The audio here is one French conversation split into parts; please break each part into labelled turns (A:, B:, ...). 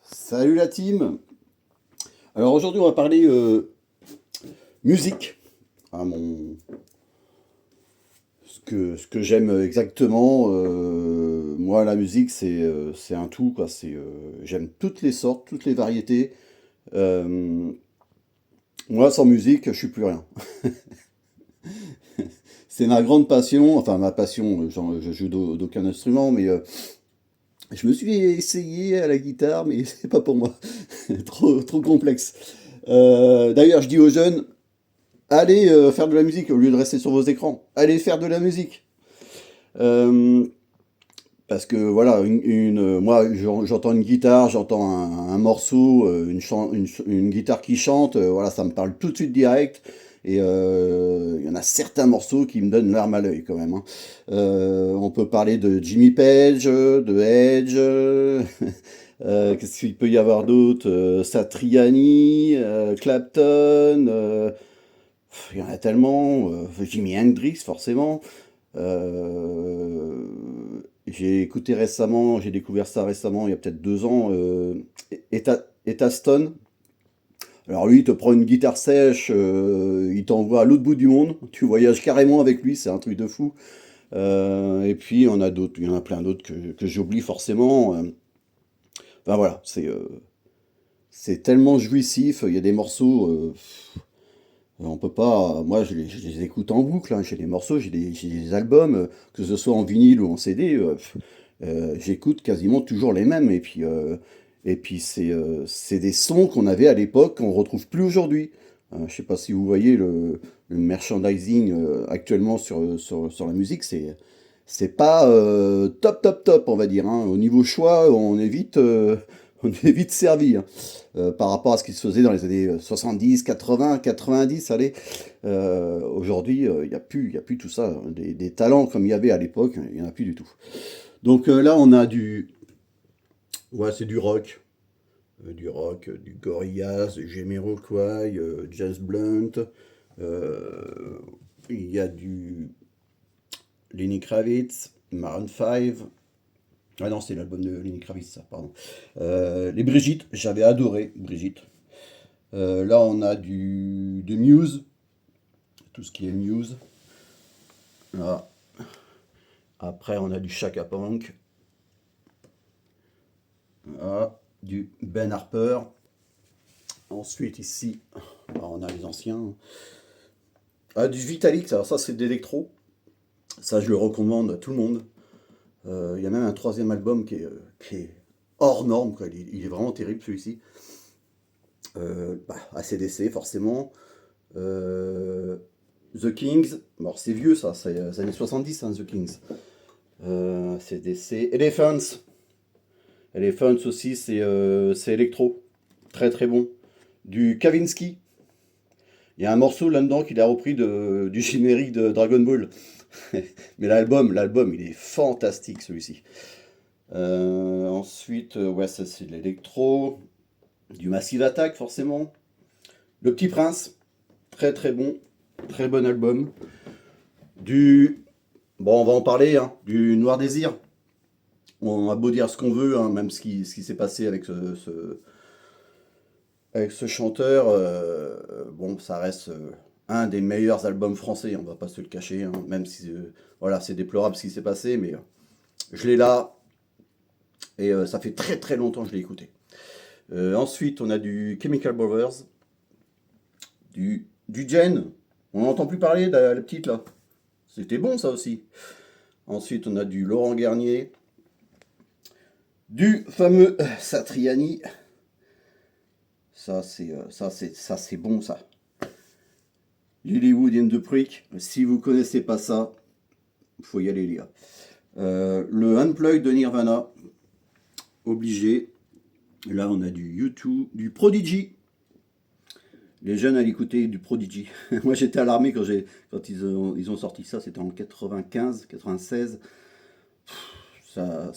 A: Salut la team! Alors aujourd'hui on va parler musique. Ah, ce que j'aime exactement, moi la musique c'est un tout quoi. J'aime toutes les sortes, toutes les variétés. Euh, Moi sans musique je suis plus rien. C'est ma grande passion, enfin ma passion, je joue d'aucun instrument, mais je me suis essayé à la guitare, mais c'est pas pour moi. Trop complexe. D'ailleurs je dis aux jeunes, allez faire de la musique au lieu de rester sur vos écrans. Allez faire de la musique. Euh, Parce que voilà, moi j'entends une guitare, j'entends un morceau, une guitare qui chante, voilà, ça me parle tout de suite direct. Et il y en a certains morceaux qui me donnent l'arme à l'œil quand même, hein. On peut parler de Jimmy Page, de Edge, qu'est-ce qu'il peut y avoir d'autre? Satriani, Clapton, il y en a tellement, Jimi Hendrix forcément. Euh, j'ai découvert ça récemment, il y a peut-être 2 ans, Etta Stone. Alors lui, il te prend une guitare sèche, il t'envoie à l'autre bout du monde, tu voyages carrément avec lui, c'est un truc de fou. Et puis il y en a plein d'autres que j'oublie forcément. Enfin voilà, c'est tellement jouissif, il y a des morceaux, on peut pas. Moi, je les écoute en boucle, hein. J'ai des morceaux, j'ai des albums, que ce soit en vinyle ou en CD. J'écoute quasiment toujours les mêmes. Et puis c'est des sons qu'on avait à l'époque qu'on retrouve plus aujourd'hui. Je sais pas si vous voyez le merchandising actuellement sur la musique, c'est pas top top top, on va dire, hein. Au niveau choix, on est vite servi, hein. Par rapport à ce qui se faisait dans les années 70, 80, 90, allez. Aujourd'hui, il y a plus tout ça, hein. Des talents comme il y avait à l'époque, il n'y en a plus du tout. Donc là, on a ouais, c'est du Gorillaz, du Jamiroquai, Jazz Blunt. euh, il y a du Lenny Kravitz, Maroon 5. Ah non, c'est l'album de Lenny Kravitz, ça, pardon. Les Brigitte, j'avais adoré Brigitte. Là, on a de Muse, tout ce qui est Muse. Là. Après, on a du Chaka Punk. Là. Du Ben Harper. Ensuite, ici, on a les anciens. Ah, du Vitalik, ça c'est de l'électro. Ça, je le recommande à tout le monde. Il y a même un troisième album qui est hors norme, quoi. Il est vraiment terrible celui-ci. AC/DC, forcément. Euh, The Kings. Bon, c'est vieux ça, c'est les années 70, hein, The Kings. AC/DC. Elephants. Elephants aussi, c'est électro. Très très bon. Du Kavinsky. Il y a un morceau là-dedans qu'il a repris du générique de Dragon Ball. Mais l'album, il est fantastique celui-ci. Ensuite, ouais, ça c'est de l'électro. Du Massive Attack, forcément. Le Petit Prince, très très bon. Très bon album. Du. Bon, on va en parler, hein. Du Noir Désir. On a beau dire ce qu'on veut, hein, même ce qui s'est passé avec ce chanteur, bon, ça reste un des meilleurs albums français, on va pas se le cacher, hein, même si voilà, c'est déplorable ce qui s'est passé, mais je l'ai là et ça fait très très longtemps que je l'ai écouté. Ensuite, on a du Chemical Brothers, du Jen, on n'entend plus parler de la petite là. C'était bon ça aussi. Ensuite, on a du Laurent Garnier, du fameux Satriani. Ça c'est bon ça. Lilywood and the Prick. Si vous connaissez pas ça, il faut y aller les gars. Le Unplugged de Nirvana, obligé. Là on a du U2, du Prodigy. Les jeunes allaient écouter du Prodigy. Moi j'étais alarmé quand ils ont sorti ça, c'était en 95, 96. Ça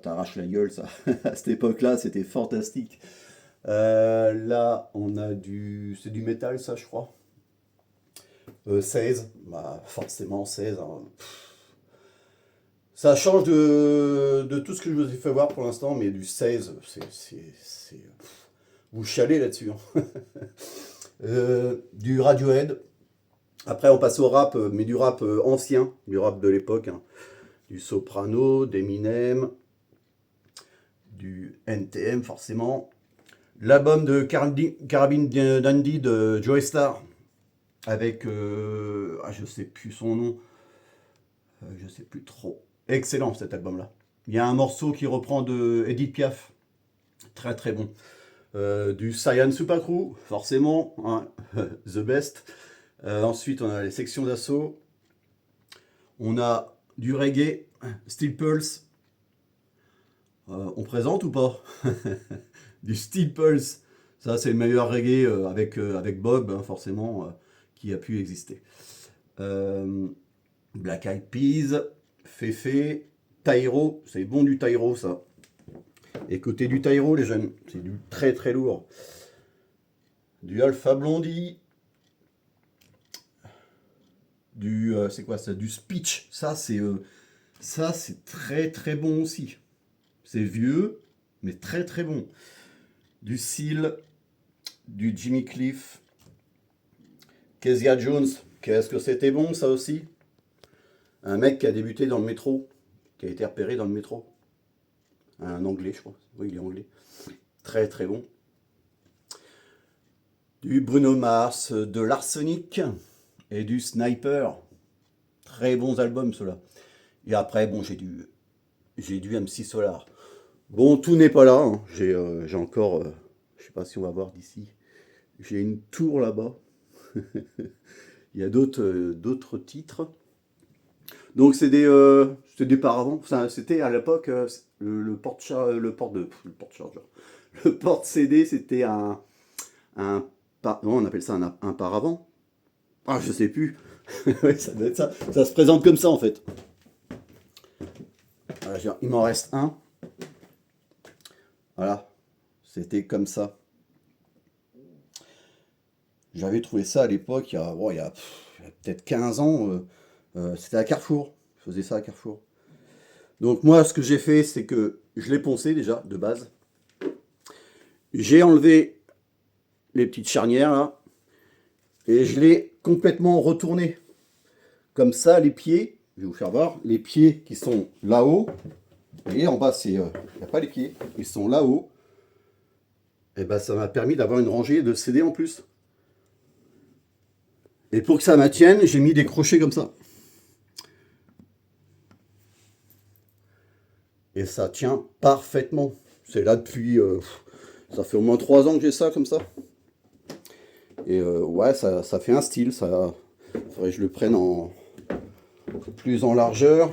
A: t'arrache la gueule ça. À cette époque-là, c'était fantastique. Là, c'est du métal, ça, je crois. 16, bah, forcément 16, hein. Ça change de tout ce que je vous ai fait voir pour l'instant, mais du 16, vous chialez là-dessus, hein. Du Radiohead. Après, on passe au rap, mais du rap ancien, du rap de l'époque, hein. Du Soprano, d'Eminem, du NTM forcément. L'album de Carabine Dundee de Joey Starr, avec, je sais plus son nom, je sais plus trop. Excellent cet album-là. Il y a un morceau qui reprend de Edith Piaf, très très bon. Du Cyan Supacrew, forcément, hein, the best. Ensuite, on a les sections d'assaut. On a du reggae, Steel Pulse. On présente ou pas? Du Steel Pulse. Ça, c'est le meilleur reggae avec Bob, hein, forcément, qui a pu exister. Black Eyed Peas, Fefe, Tyro. C'est bon du Tyro, ça. Écoutez du Tyro, les jeunes. C'est du très très lourd. Du Alpha Blondie. C'est quoi ça? Du Speech. Ça, c'est très très bon aussi. C'est vieux, mais très très bon. Du Seal, du Jimmy Cliff, Kezia Jones. Qu'est-ce que c'était bon ça aussi? Un mec qui a débuté dans le métro, qui a été repéré dans le métro. Un anglais, je crois. Oui, il est anglais. Très très bon. Du Bruno Mars, de l'Arsenic et du Sniper. Très bons albums ceux-là. Et après, bon, j'ai du MC Solar. Bon, tout n'est pas là, hein. J'ai encore, je sais pas si on va voir d'ici. J'ai une tour là-bas. Il y a d'autres titres. Donc c'était des paravents. C'était à l'époque le porte-chargeur. Le porte-CD, c'était non, on appelle ça un paravent. Ah, je sais plus. Ouais, ça doit être ça. Ça se présente comme ça en fait. Voilà, il m'en reste un. Voilà, c'était comme ça. J'avais trouvé ça à l'époque, il y a peut-être 15 ans. C'était à Carrefour. Je faisais ça à Carrefour. Donc moi, ce que j'ai fait, c'est que je l'ai poncé déjà, de base. J'ai enlevé les petites charnières là. Et je l'ai complètement retourné. Comme ça, les pieds, je vais vous faire voir, les pieds qui sont là-haut. Vous voyez, en bas, il n'y a pas les pieds. Ils sont là-haut. Et ben, ça m'a permis d'avoir une rangée de CD en plus. Et pour que ça maintienne, j'ai mis des crochets comme ça. Et ça tient parfaitement. C'est là depuis... ça fait au moins 3 ans que j'ai ça comme ça. Et ouais, ça fait un style. Ça, faudrait que je le prenne plus en largeur.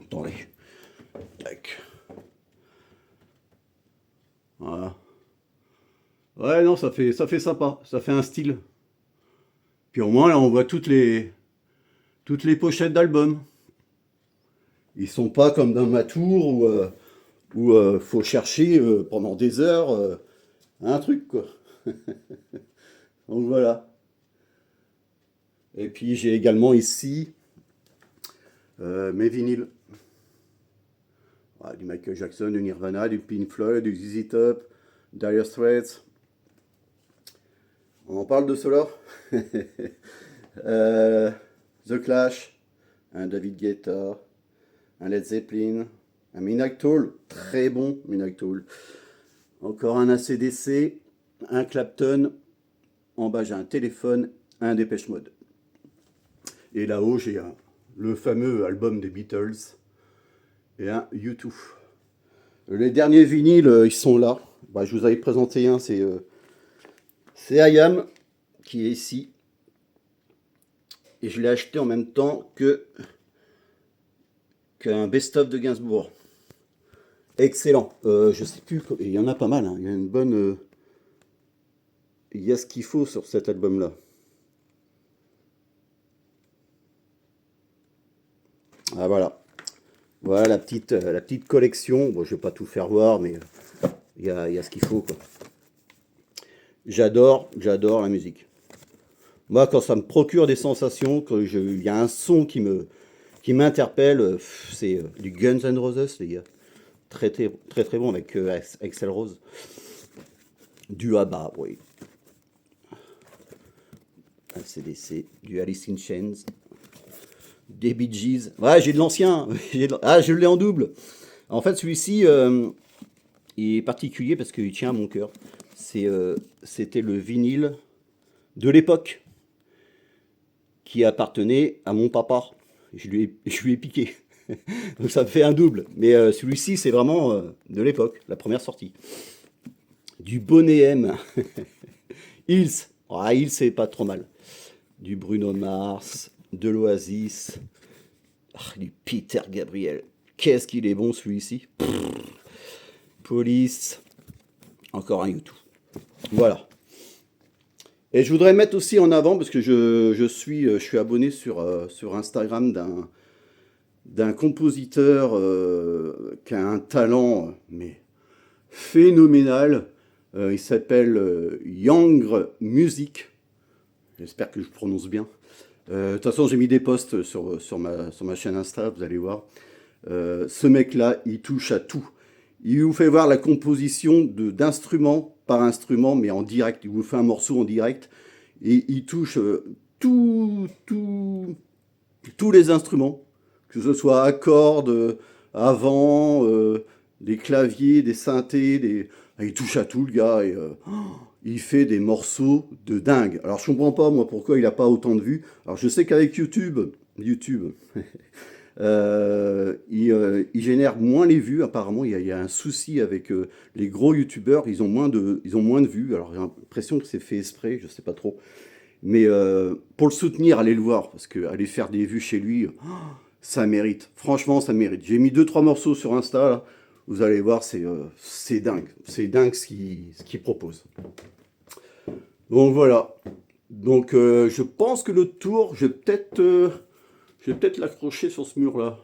A: Attendez. Tac. Voilà. Ouais, non, ça fait sympa. Ça fait un style. Puis au moins, là, on voit toutes les pochettes d'albums. Ils sont pas comme dans ma tour où faut chercher pendant des heures un truc, quoi. Donc voilà. Et puis j'ai également ici mes vinyles. Ouais, du Michael Jackson, du Nirvana, du Pink Floyd, du ZZ Top, Dire Straits. On en parle de cela. The Clash, un David Guetta, un Led Zeppelin, un Midnight Toll, très bon Midnight Toll. Encore un AC/DC, un Clapton. En bas, j'ai un téléphone, un Depeche Mode. Et là-haut, j'ai le fameux album des Beatles et un U2. Les derniers vinyles, ils sont là. Bah, je vous avais présenté un, c'est I Am qui est ici. Et je l'ai acheté en même temps qu'un best-of de Gainsbourg. Excellent. Je sais plus, il y en a pas mal, hein. Il y a une bonne... il y a ce qu'il faut sur cet album-là. Ah voilà. Voilà la petite collection. Bon, je vais pas tout faire voir, mais il y a ce qu'il faut, quoi. J'adore la musique. Moi, quand ça me procure des sensations, il y a un son qui me qui m'interpelle, c'est du Guns N' Roses, les gars. Très, très, très, très bon avec Axl Rose. Du ABBA, oui. AC/DC, du Alice in Chains, des Bee Gees. Ouais, j'ai de l'ancien. Ah, je l'ai en double. En fait, celui-ci, il est particulier parce qu'il tient à mon cœur. C'était le vinyle de l'époque qui appartenait à mon papa. Je lui ai piqué. Donc ça me fait un double. Mais celui-ci, c'est vraiment de l'époque, la première sortie. Du Boney M. Hills. Ah, Hills, c'est pas trop mal. Du Bruno Mars, de l'Oasis, du Peter Gabriel. Qu'est-ce qu'il est bon celui-ci. Police. Encore un YouTube. Voilà. Et je voudrais mettre aussi en avant, parce que je suis abonné sur Instagram d'un compositeur qui a un talent mais phénoménal. Il s'appelle Yang Music. J'espère que je prononce bien. De toute façon, j'ai mis des posts sur ma chaîne Insta, vous allez voir. Ce mec-là, il touche à tout. Il vous fait voir la composition d'instrument par instrument, mais en direct. Il vous fait un morceau en direct. Et il touche tous les instruments, que ce soit à cordes, avant, des claviers, des synthés, il touche à tout le gars et il fait des morceaux de dingue. Alors je comprends pas moi pourquoi il n'a pas autant de vues. Alors je sais qu'avec YouTube, il génère moins les vues apparemment. Il y a un souci avec les gros YouTubeurs, ils ont moins de vues. Alors j'ai l'impression que c'est fait exprès, je sais pas trop. Mais pour le soutenir, allez le voir, parce que aller faire des vues chez lui, ça mérite. Franchement, ça mérite. J'ai mis deux trois morceaux sur Insta, là. Vous allez voir, c'est dingue. C'est dingue ce qu'il propose. Donc voilà. Donc je pense que le tour, je vais peut-être l'accrocher sur ce mur-là.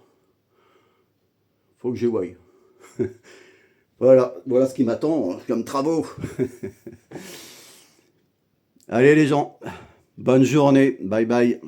A: Faut que je voie. Voilà ce qui m'attend comme travaux. Allez les gens, bonne journée, bye bye.